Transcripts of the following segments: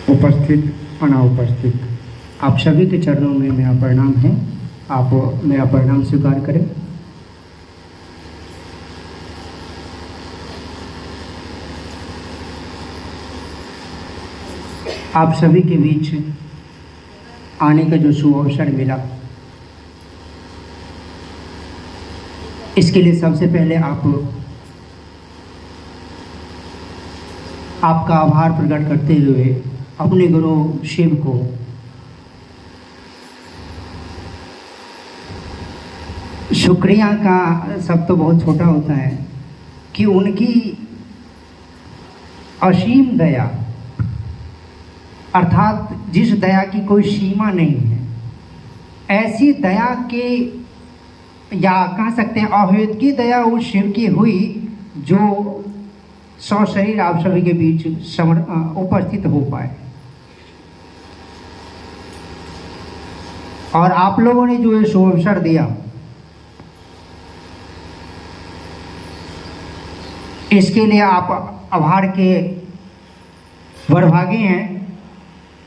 उपस्थित अनाउपस्थित आप सभी के चरणों में मेरा प्रणाम है। आप मेरा प्रणाम स्वीकार करें। आप सभी के बीच आने का जो शुभ अवसर मिला, इसके लिए सबसे पहले आपका आभार प्रकट करते हुए अपने गुरु शिव को शुक्रिया का शब्द तो बहुत छोटा होता है कि उनकी असीम दया, अर्थात जिस दया की कोई सीमा नहीं है, ऐसी दया के या कह सकते हैं अहेतु की दया उस शिव की हुई जो सशरीर आप सभी के बीच उपस्थित हो पाए। और आप लोगों ने जो ये शुभ अवसर दिया, इसके लिए आप आभार के बड़भागी हैं।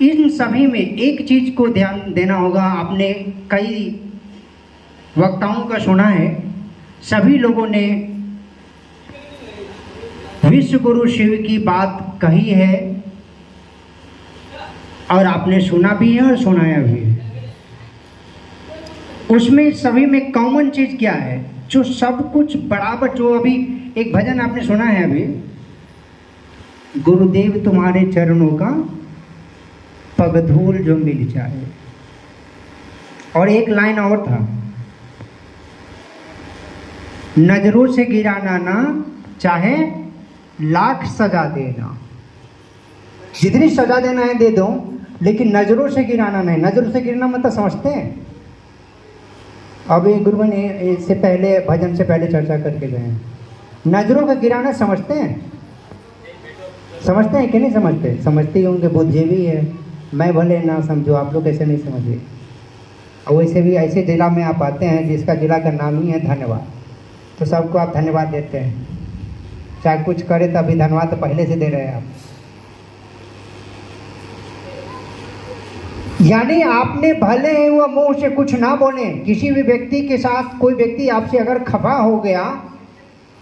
इन सभी में एक चीज को ध्यान देना होगा। आपने कई वक्ताओं का सुना है, सभी लोगों ने विश्व गुरु शिव की बात कही है और आपने सुना भी है और सुनाया भी है। उसमें सभी में कॉमन चीज क्या है, जो सब कुछ बराबर, जो अभी एक भजन आपने सुना है अभी, गुरुदेव तुम्हारे चरणों का पगधूल जो मिल जाए, और एक लाइन और था, नजरों से गिराना ना चाहे लाख सजा देना। जितनी सजा देना है दे दो, लेकिन नजरों से गिराना नहीं। नजरों से गिरना मतलब समझते हैं? अभी गुरु ने इससे पहले भजन से पहले चर्चा करके गए हैं, नजरों का गिराना समझते हैं? समझते हैं कि नहीं समझते? समझते ही होंगे, बुद्धिजीवी है। मैं भले ना समझो, आप लोग कैसे नहीं समझिए। और वैसे भी ऐसे जिला में आप आते हैं जिसका जिला का नाम ही है धन्यवाद, तो सबको आप धन्यवाद देते हैं, चाहे कुछ करे तो अभी धन्यवाद तो पहले से दे रहे हैं आप। यानी आपने भले ही वो मुंह से कुछ ना बोले, किसी भी व्यक्ति के साथ कोई व्यक्ति आपसे अगर खफा हो गया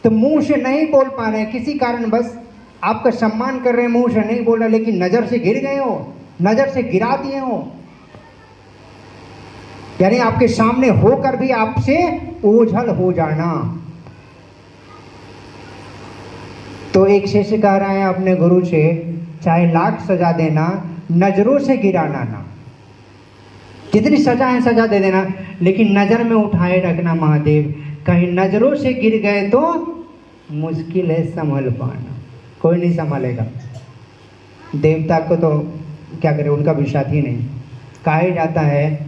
तो मुंह से नहीं बोल पा रहे, किसी कारण बस आपका सम्मान कर रहे हैं, मुंह से नहीं बोल रहे, लेकिन नजर से गिर गए हो, नजर से गिरा दिए हो, यानी आपके सामने होकर भी आपसे ओझल हो जाना। तो एक शिष्य कह रहे हैं अपने गुरु से, चाहे लाख सजा देना, नजरों से गिराना ना। जितनी सजा है सजा दे देना, लेकिन नजर में उठाए रखना महादेव। कहीं नजरों से गिर गए तो मुश्किल है संभल पाना, कोई नहीं संभालेगा। देवता को तो क्या करे, उनका विश्वास ही नहीं। कहा ही जाता है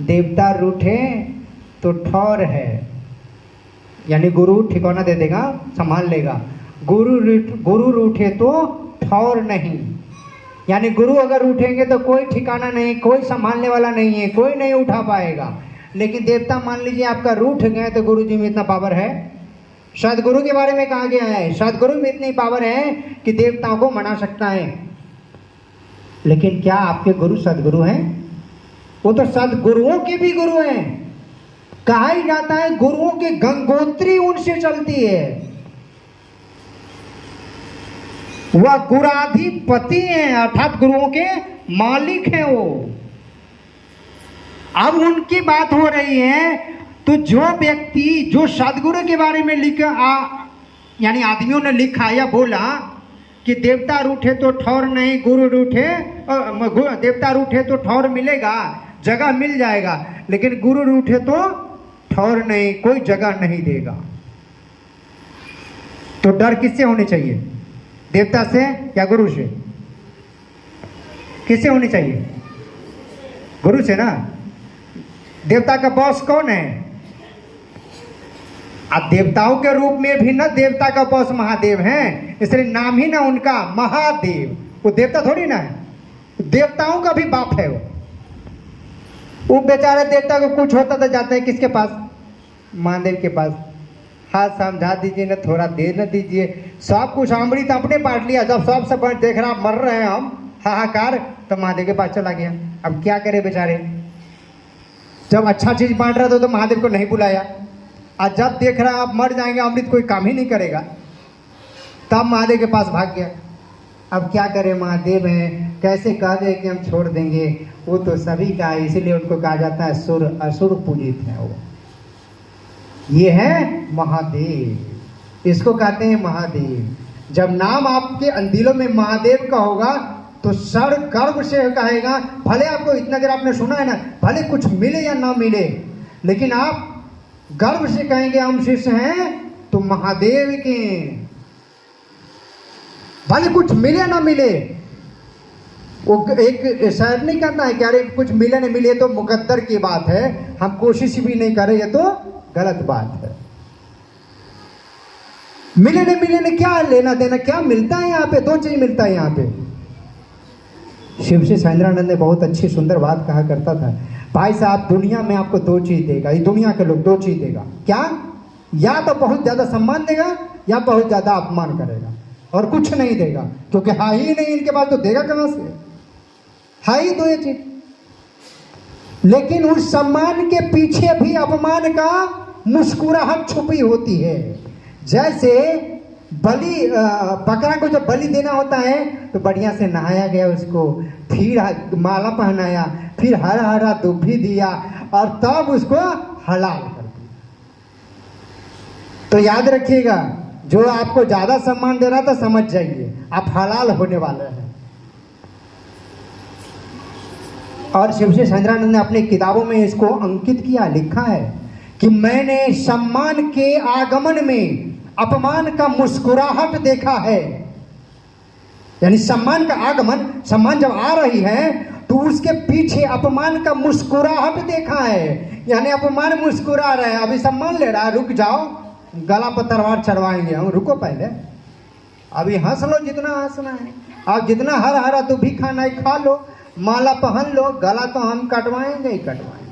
देवता रूठे तो ठौर है, यानी गुरु ठिकाना दे देगा, संभाल लेगा। गुरु रूठे तो ठौर नहीं, यानी गुरु अगर उठेंगे तो कोई ठिकाना नहीं, कोई संभालने वाला नहीं है, कोई नहीं उठा पाएगा। लेकिन देवता मान लीजिए आपका रूठ गए तो गुरु जी में इतना पावर है। सदगुरु के बारे में कहा गया है, सदगुरु में इतनी पावर है कि देवताओं को मना सकता है। लेकिन क्या आपके गुरु सदगुरु हैं? वो तो सदगुरुओं के भी गुरु हैं। कहा ही जाता है गुरुओं के गंगोत्री उनसे चलती है, वह गुराधिपति हैं, अर्थात गुरुओं के मालिक हैं वो। अब उनकी बात हो रही है, तो जो व्यक्ति जो सदगुरु के बारे में लिखा, यानी आदमियों ने लिखा या बोला कि देवता रूठे तो ठौर नहीं, गुरु रूठे, देवता रूठे तो ठौर मिलेगा, जगह मिल जाएगा, लेकिन गुरु रूठे तो ठौर नहीं, कोई जगह नहीं देगा। तो डर किससे होनी चाहिए, देवता से या गुरु से? किससे होनी चाहिए? गुरु से ना। देवता का बॉस कौन है? अब देवताओं के रूप में भी ना देवता का बॉस महादेव हैं, इसलिए नाम ही ना उनका महादेव। वो देवता थोड़ी ना है, देवताओं का भी बाप है वो बेचारे देवता को कुछ होता तो जाते हैं किसके पास? महादेव के पास। हाथ समझा दीजिए ना, थोड़ा देर न दीजिए, सब कुछ अमृत अपने बांट लिया। जब सब देख रहा मर रहे हैं हम, हाहाकार, तो महादेव के पास चला गया। अब क्या करे बेचारे, जब अच्छा चीज बांट रहा था तो महादेव को नहीं बुलाया, और जब देख रहा आप मर जाएंगे, अमृत कोई काम ही नहीं करेगा, तब महादेव के पास भाग गया। अब क्या करे, महादेव हैं, कैसे कह दे कि हम छोड़ देंगे, वो तो सभी का है, इसीलिए उनको कहा जाता है सुर, असुर पूजित है वो। ये है महादेव, इसको कहते हैं महादेव। जब नाम आपके दिलों में महादेव का होगा तो सर गर्व से कहेगा, भले आपको इतना देर आपने सुना है ना, भले कुछ मिले या ना मिले, लेकिन आप गर्व से कहेंगे हम शिष्य हैं तो महादेव के, भले कुछ मिले ना मिले। वो एक शायर नहीं कहता है कि अरे कुछ मिले नहीं मिले तो मुकद्दर की बात है, हम कोशिश भी नहीं करें ये तो गलत बात है। मिले नहीं मिले ने क्या लेना देना, क्या मिलता है यहाँ पे, दो चीज मिलता है यहाँ पे। शिव श्री सैंद्रानंद ने बहुत अच्छी सुंदर बात कहा करता था, भाई साहब दुनिया में आपको दो चीज देगा, ये दुनिया के लोग दो चीज देगा, क्या, या तो बहुत ज्यादा सम्मान देगा या बहुत ज्यादा अपमान करेगा, और कुछ नहीं देगा, क्योंकि है ही नहीं इनके पास, तो देगा कहां से, है ही दो ये चीज। लेकिन उस सम्मान के पीछे भी अपमान का मुस्कुराहट छुपी होती है। जैसे बलि, बकरा को जब बलि देना होता है तो बढ़िया से नहाया गया उसको, फिर माला पहनाया, फिर हरा हरा दुभी दिया, और तब उसको हलाल कर दिया। तो याद रखिएगा, जो आपको ज्यादा सम्मान दे रहा था समझ जाइए आप हलाल होने वाले हैं। और शिव श्री सैंद्रानंद ने अपनी किताबों में इसको अंकित किया, लिखा है कि मैंने सम्मान के आगमन में अपमान का मुस्कुराहट देखा है। यानी सम्मान का आगमन, सम्मान जब आ रही है तो उसके पीछे अपमान का मुस्कुराहट देखा है। यानी अपमान मुस्कुरा रहे हैं, अभी सम्मान ले रहा है, रुक जाओ गला पर तलवार चढ़वाएंगे हम, रुको पहले, अभी हंस लो जितना हंसना है, आप जितना हर हरा तो भी खाना है खा लो, माला पहन लो, गला तो हम कटवाएंगे ही कटवाएंगे।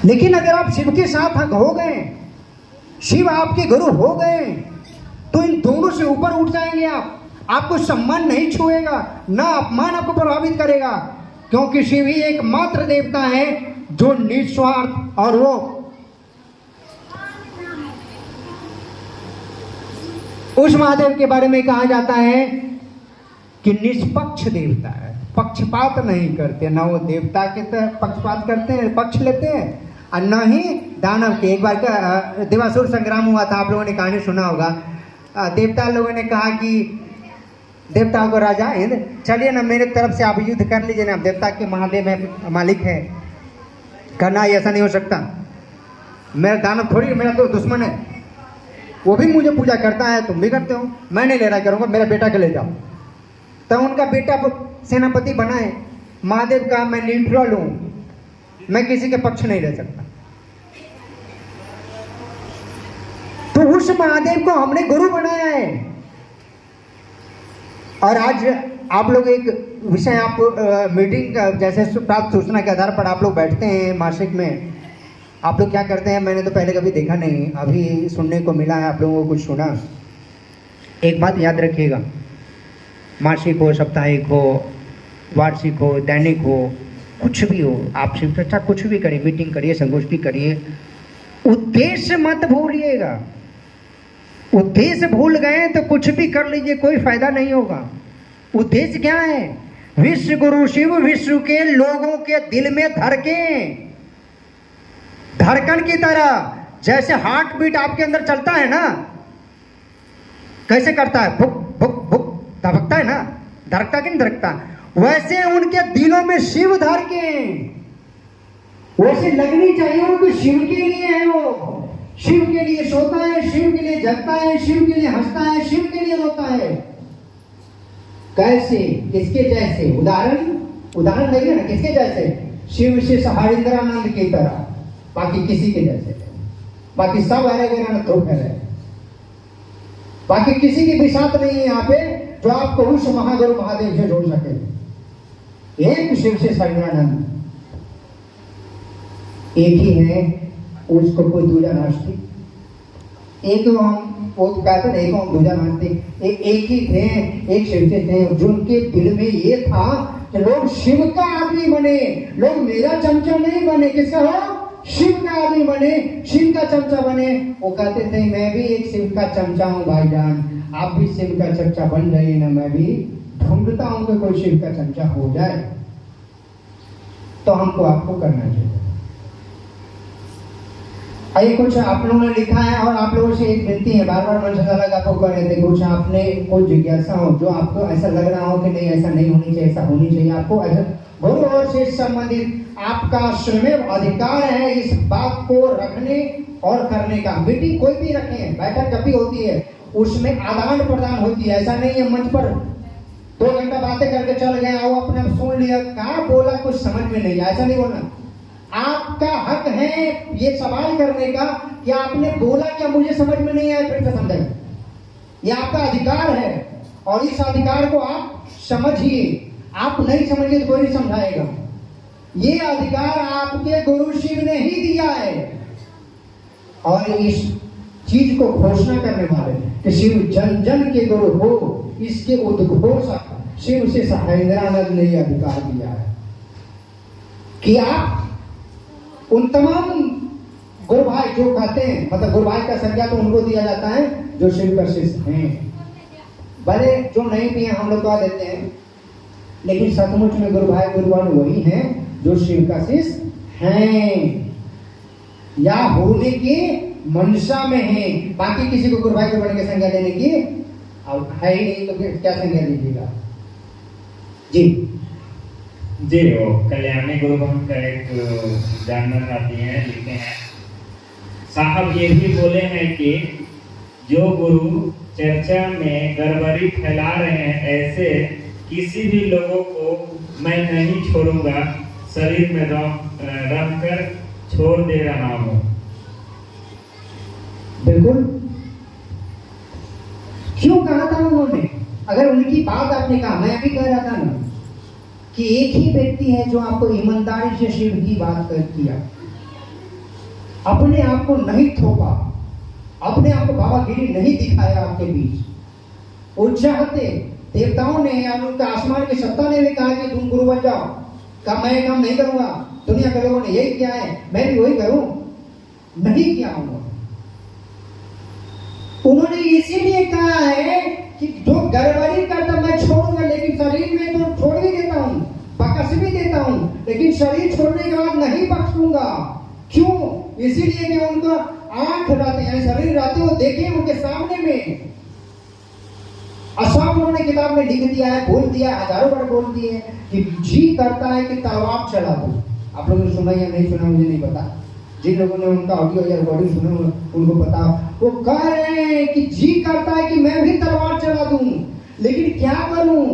लेकिन अगर आप शिव के साथ हो गए, शिव आपके गुरु हो गए, तो इन दोनों से ऊपर उठ जाएंगे आप। आपको सम्मान नहीं छुएगा, ना अपमान आपको प्रभावित करेगा, क्योंकि शिव ही एकमात्र देवता है जो निस्वार्थ, और वो उस महादेव के बारे में कहा जाता है कि निष्पक्ष देवता है, पक्षपात नहीं करते, ना वो देवता के तरह पक्षपात करते हैं, पक्ष लेते हैं, और न ही दानव के। एक बार का देवासुर संग्राम हुआ था, आप लोगों ने कहानी सुना होगा। देवता लोगों ने कहा कि देवताओं को, राजा इंद्र चलिए ना मेरे तरफ से आप युद्ध कर लीजिए ना, देवता के महादेव है, मालिक है। करना ऐसा नहीं हो सकता, मेरा दानव थोड़ी मेरा तो दुश्मन है, वो भी मुझे पूजा करता है, तुम भी करते हो, मैं नहीं ले रहा करूँगा, मेरा बेटा के ले जाओ। तो उनका बेटा सेनापति बना है। महादेव का मैं न्यूट्रल हूँ, मैं किसी के पक्ष नहीं रह सकता। तो उस महादेव को हमने गुरु बनाया है। और आज आप लोग एक विषय, आप मीटिंग जैसे प्राप्त सूचना के आधार पर आप लोग बैठते हैं मासिक में, आप लोग क्या करते हैं, मैंने तो पहले कभी देखा नहीं, अभी सुनने को मिला है, आप लोगों को कुछ सुना। एक बात याद रखिएगा, मासिक हो, साप्ताहिक हो, वार्षिक हो, दैनिक हो, कुछ भी हो, आप शिव चर्चा कुछ भी करिए, मीटिंग करिए, संगोष्ठी करिए, उद्देश्य मत भूलिएगा। उद्देश्य भूल गए तो कुछ भी कर लीजिए, कोई फायदा नहीं होगा। उद्देश्य क्या है? विश्व गुरु शिव विश्व के लोगों के दिल में धड़कन की तरह, जैसे हार्ट बीट आपके अंदर चलता है ना, कैसे करता है, भुक भुक भुक धड़कता है ना, धड़कता कि नहीं धड़कता, वैसे उनके दिलों में शिव धड़के, वैसे लगनी चाहिए उनको शिव के लिए है। वो शिव के लिए सोता है, शिव के लिए जगता है, शिव के लिए हंसता है, शिव के लिए रोता है। कैसे, किसके जैसे? उदाहरण देंगे ना, किसके जैसे? शिव से हरिंद्रानंद की तरह, बाकी किसी के जैसे। बाकी सब हरे ना तो है, बाकी किसी की भी साथ नहीं है यहाँ पे जो आपको उस महागुरु महादेव से जोड़ सके। एक शिव से हरिंद्रानंद एक ही है, उसको कोई दूजा नास्तिक। एक हम वो तो कहते नहीं कौन दूजा नास्तिक, एक ही थे, एक शिव से थे, जिनके दिल में ये था कि लोग शिव का आदमी बने, लोग मेरा चमचा नहीं बने, किसका हो, शिव का आदमी बने, शिव का चमचा बने। वो कहते थे मैं भी एक शिव का चमचा हूँ भाईजान, आप भी शिव का चमचा बन रहे ना, मैं भी ढूंढता हूँ कि कोई शिव का चमचा हो जाए। तो हमको आपको करना चाहिए। ये कुछ आप लोगों ने लिखा है और आप लोगों से एक विनती है, बार बार मन से लगा आपको कर रहे थे, कुछ आपने कोई जिज्ञासा हो जो आपको ऐसा लग रहा हो कि नहीं ऐसा नहीं होनी चाहिए, ऐसा होनी चाहिए, आपको ऐसा गुरु और शिष्य संबंधित आपका स्वयं अधिकार है इस बात को रखने और करने का। मीटिंग कोई भी रखें, बैठक कभी होती है उसमें आदान प्रदान होती है, ऐसा नहीं है मंच पर 2 घंटा बातें करके चल गए, आओ अपने सुन लिया, कहा बोला कुछ समझ में नहीं, ऐसा नहीं बोलना। आपका हक है ये सवाल करने का कि आपने बोला क्या, मुझे समझ में नहीं आया, फिर से समझाइए। ये आपका अधिकार है और इस अधिकार को आप समझिए, आप नहीं समझिए तो कोई नहीं समझाएगा। ये अधिकार आपके गुरु शिव ने ही दिया है और इस चीज को घोषणा करने वाले कि शिव जन जन के गुरु हो, इसके उद्घोषक शिव से सहेंद्रानंद ने यह अधिकार दिया है कि आप उन तमाम गुरु भाई जो कहते हैं, मतलब गुरु भाई का संज्ञा तो उनको दिया जाता है जो शिव का शिष्य हैं, भले जो नहीं भी हैं हम लोग कह देते हैं, लेकिन सचमुच में गुरु भाई गुरुवान वही हैं जो शिव का शिष्य हैं या होने की मंशा में हैं। बाकी किसी को गुरु भाई के बन के संज्ञा देने की अब है ही नहीं, तो फिर क्या संज्ञा दीजिएगा जी। जी वो कल्याणी गुरु भक्त का एक जानना चाहती हैं, लिखते हैं साहब ये भी बोले हैं कि जो गुरु चर्चा में गड़बड़ी फैला रहे हैं ऐसे किसी भी लोगों को मैं नहीं छोड़ूंगा, शरीर में रहकर छोड़ दे रहा हूँ। बिल्कुल, क्यों कहा था उन्होंने? अगर उनकी बात आपने कहा, मैं अभी कह रहा था ना कि एक ही व्यक्ति है जो आपको ईमानदारी से शिव की बात कर किया, अपने आप को नहीं थोपा, अपने आप को बाबागिरी नहीं दिखाया आपके बीच। वो चाहते देवताओं ने या उनका आसमान की सत्ता ने भी कहा कि तुम गुरु बन जाओ, कहा मैं काम नहीं करूंगा, दुनिया के लोगों ने यही किया है मैं भी वही करूं, नहीं किया उन्होंने इसीलिए कहा है कि जो गड़बड़ी करता मैं छोड़ूंगा, लेकिन शरीर में तो छोड़ भी देता हूं, बख्श भी देता हूं, लेकिन शरीर छोड़ने के बाद नहीं बख्शूंगा। क्यों? इसीलिए कि उनको आंख रहते हैं, शरीर रहते वो देखे उनके सामने में। असाम उन्होंने किताब में लिख दिया है, बोल दिया, हजारों बार बोल दिए कि जी करता है कि तलवार चला दो। आप लोगों ने सुना या नहीं सुना मुझे नहीं पता, जिन लोगों ने उनका ऑडियो या रिकॉर्डिंग सुना उनको पता। वो कह रहे हैं कि जी करता है कि मैं भी तलवार चला दूं, लेकिन क्या करूं?